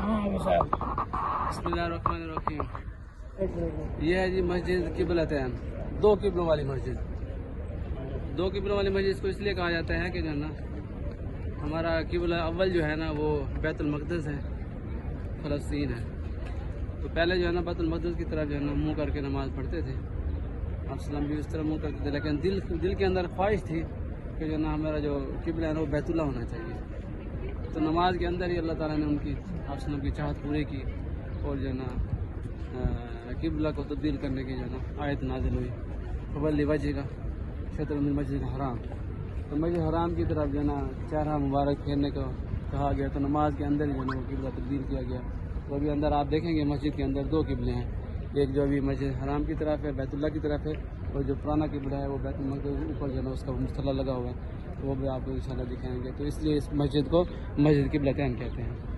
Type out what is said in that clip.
बिस्मिल्लाहिर्रहमानिर्रहीम। ये है जी मस्जिद किबलतैन, दो किबलों वाली मस्जिद। दो किबलों वाली मस्जिद इसको इसलिए कहा जाता है कि जो है ना हमारा किबला अव्वल जो है ना वो बैतुल मक़दस है, फ़लस्तीन है। तो पहले जो है ना बैतुल मक़दस की तरफ जो है ना मुँह करके नमाज़ पढ़ते थे, आप भी उस तरह मुँह करते थे, लेकिन दिल के अंदर ख्वाहिश थी कि जो है ना हमारा जो किबला है ना वो बैतुल्ला होना चाहिए। तो नमाज के अंदर ही अल्लाह ताला ने उनकी आप की चाहत पूरी की और जो है ना किबला को तब्दील करने की जो है ना आयत नाजिल हुई, क़बल वजह का शतर मिन मस्जिद हराम। तो मस्जिद हराम की तरफ जो है ना चेहरा मुबारक फेरने को कहा गया। तो नमाज के अंदर जो है ना वो किबला तब्दील किया गया। तो अभी अंदर आप देखेंगे मस्जिद के अंदर दो किबले हैं, एक जो अभी मस्जिद हराम की तरफ है, बैतुल्ला की तरफ है, और जो पुराना किबला है वो बैतुल मक़दस के ऊपर जो है ना उसका मुसल्ला लगा हुआ है, तो वो भी आपको इंशाल्लाह दिखाएंगे। तो इसलिए इस मस्जिद को मस्जिद किबलतैन कहते हैं।